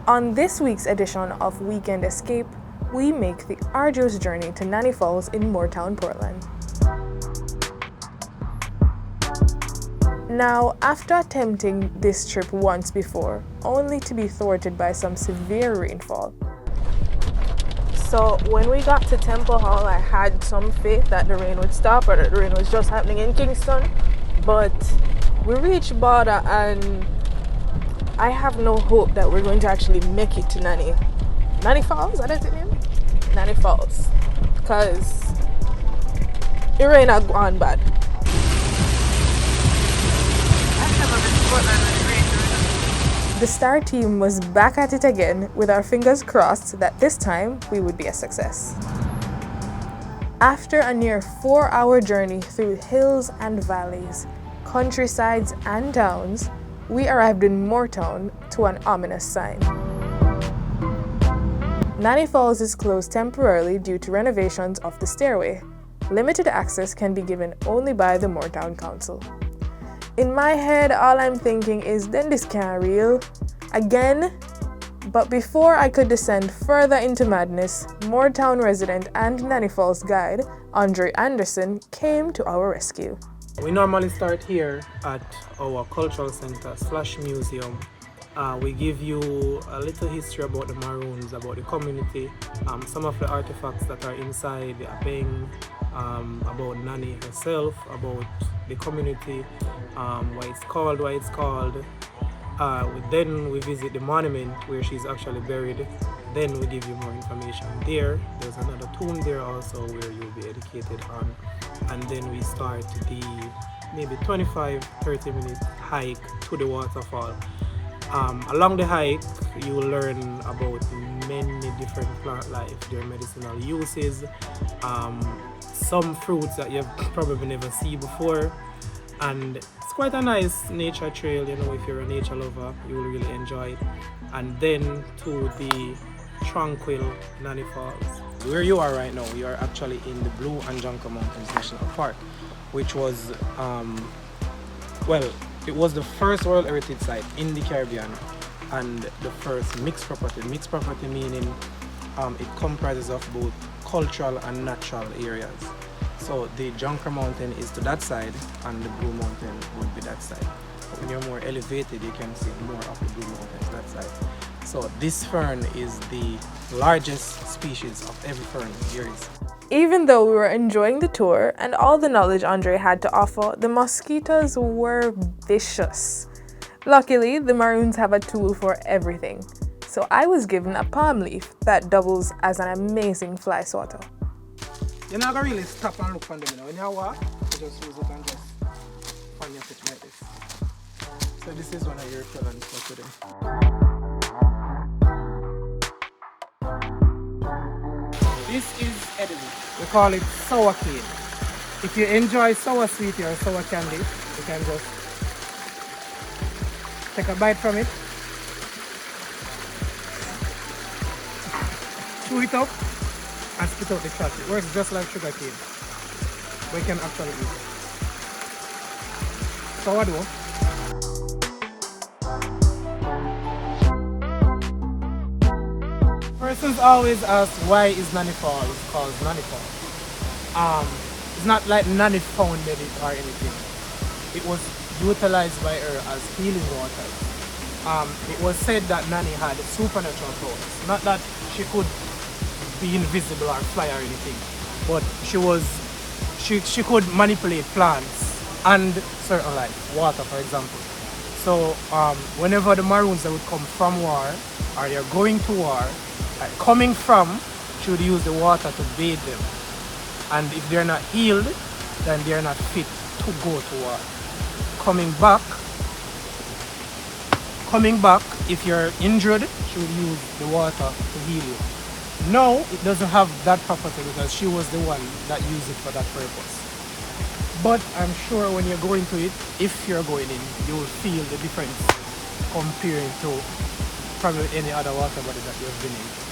On this week's edition of Weekend Escape, we make the arduous journey to Nanny Falls in Moortown, Portland. Now, after attempting this trip once before, only to be thwarted by some severe rainfall. So when we got to Temple Hall, I had some faith that the rain would stop or that the rain was just happening in Kingston, but we reached border and I have no hope that we're going to actually make it to Nanny Falls, is that the name? Nanny Falls. Because it rain had gone bad. The Star team was back at it again with our fingers crossed that this time we would be a success. After a near 4-hour journey through hills and valleys, countrysides and towns, we arrived in Moortown to an ominous sign. Nanny Falls is closed temporarily due to renovations of the stairway. Limited access can be given only by the Moortown Council. In my head, all I'm thinking is, then this can't real again. But before I could descend further into madness, Moortown resident and Nanny Falls guide, Andre Anderson, came to our rescue. We normally start here at our cultural center / museum. We give you a little history about the Maroons, about the community, some of the artifacts that are inside the Abeng, about Nanny herself, about the community, why it's called. Then we visit the monument where she's actually buried. Then we give you more information there. There's another tomb there also where you'll be educated on. And then we start the maybe 25-30 minute hike to the waterfall. Along the hike, you will learn about many different plant life, their medicinal uses, some fruits that you've probably never seen before. And it's quite a nice nature trail, if you're a nature lover, you will really enjoy it. And then to the tranquil Nanny Falls. Where you are right now, you are actually in the Blue and Junker Mountains National Park, which was, it was the first World Heritage Site in the Caribbean and the first mixed property. Mixed property meaning it comprises of both cultural and natural areas. So the Junker Mountain is to that side and the Blue Mountain would be that side. But when you're more elevated, you can see more of the Blue Mountains that side. So this fern is the largest species of every fern there is. Even though we were enjoying the tour and all the knowledge Andre had to offer, the mosquitoes were vicious. Luckily, the Maroons have a tool for everything. So I was given a palm leaf that doubles as an amazing fly swatter. You're not going to really stop and look for them. When you walk, you just use it and just find your fish like this. So this is one of your repellents for today. This is edible. We call it sour cane. If you enjoy sour sweet or sour candy, you can just take a bite from it, chew it up, and spit out the fat. It works just like sugar cane. We can actually eat it. Sourdough. Persons always ask, why is Nanny Falls called Nanny Falls? It's not like Nanny founded it or anything. It was utilized by her as healing waters. It was said that Nanny had supernatural powers. Not that she could be invisible or fly or anything, but she could manipulate plants and certain life, water for example. So whenever the Maroons that would come from war or they're going to war, coming from, she would use the water to bathe them. And if they're not healed, then they're not fit to go to war. Coming back, if you're injured, she would use the water to heal you. No, it doesn't have that property because she was the one that used it for that purpose. But I'm sure when you're going to it, if you're going in, you will feel the difference comparing to probably any other water body that you've been in.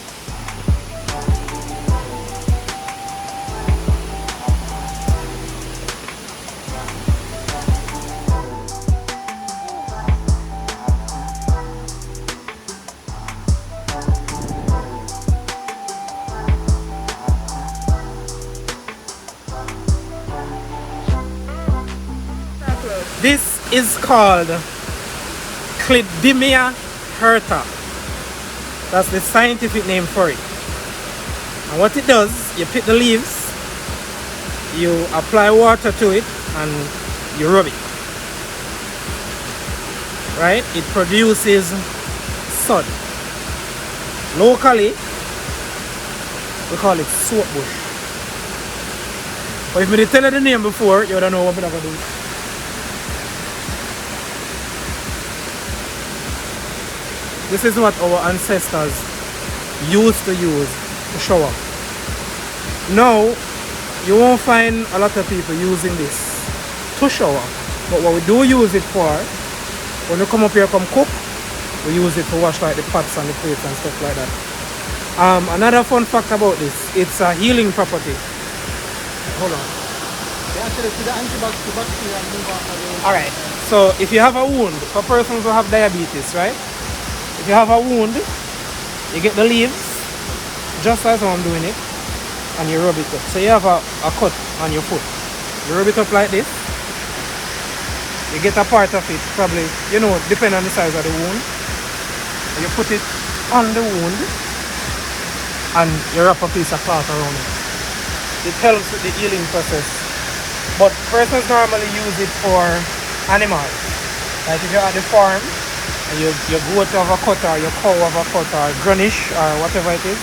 This is called Clidemia hirta. That's the scientific name for it. And what it does, you pick the leaves, you apply water to it, and you rub it. Right? It produces sod. Locally, we call it soap bush. But if I tell you the name before, you don't know what I'm going to do. This is what our ancestors used to use to shower. Now, you won't find a lot of people using this to shower. But what we do use it for, when we come up here come cook, we use it to wash like the pots and the plates and stuff like that. Another fun fact about this, it's a healing property. Hold on. Alright, so if you have a wound, for persons who have diabetes, right? If you have a wound, you get the leaves, just as I'm doing it, and you rub it up. So you have a cut on your foot. You rub it up like this. You get a part of it, probably, you know, depending on the size of the wound. You put it on the wound, and you wrap a piece of cloth around it. It helps with the healing process. But persons normally use it for animals. Like if you're at the farm, and your goat have a cut or your cow have a cut or grunish or whatever it is,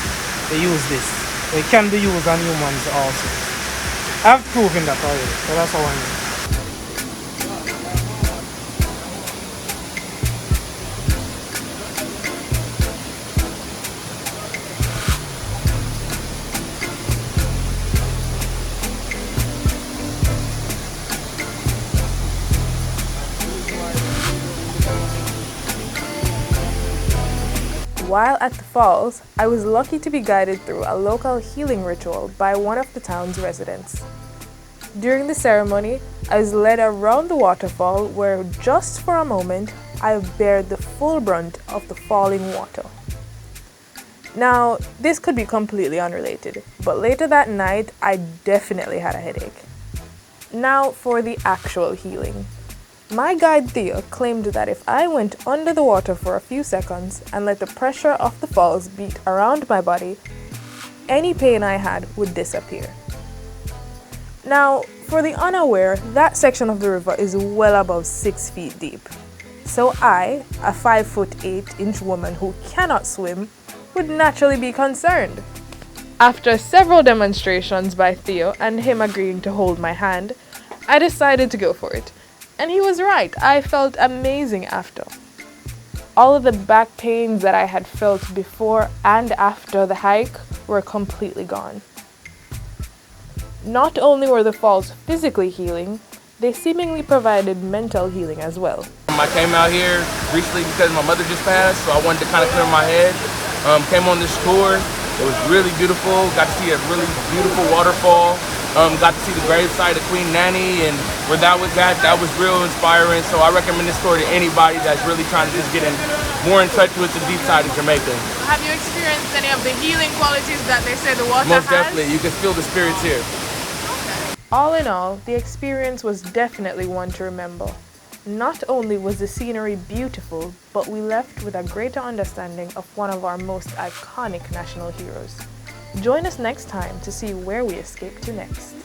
they use this. It can be used on humans also. I've proven that already, so that's how I know. While at the falls, I was lucky to be guided through a local healing ritual by one of the town's residents. During the ceremony, I was led around the waterfall where, just for a moment, I bared the full brunt of the falling water. Now, this could be completely unrelated, but later that night, I definitely had a headache. Now for the actual healing. My guide Theo claimed that if I went under the water for a few seconds and let the pressure of the falls beat around my body, any pain I had would disappear. Now, for the unaware, that section of the river is well above 6 feet deep. So I, a 5'8" woman who cannot swim, would naturally be concerned. After several demonstrations by Theo and him agreeing to hold my hand, I decided to go for it. And he was right, I felt amazing after. All of the back pains that I had felt before and after the hike were completely gone. Not only were the falls physically healing, they seemingly provided mental healing as well. I came out here recently because my mother just passed, so I wanted to kind of clear my head. Came on this tour, it was really beautiful, got to see a really beautiful waterfall. Got to see the gravesite of Queen Nanny, and where that was at, that was real inspiring. So I recommend this tour to anybody that's really trying to just get more in touch with the deep side of Jamaica. Have you experienced any of the healing qualities that they say the water Most has? definitely, you can feel the spirits here. All in all, the experience was definitely one to remember. Not only was the scenery beautiful, but we left with a greater understanding of one of our most iconic national heroes. Join us next time to see where we escape to next.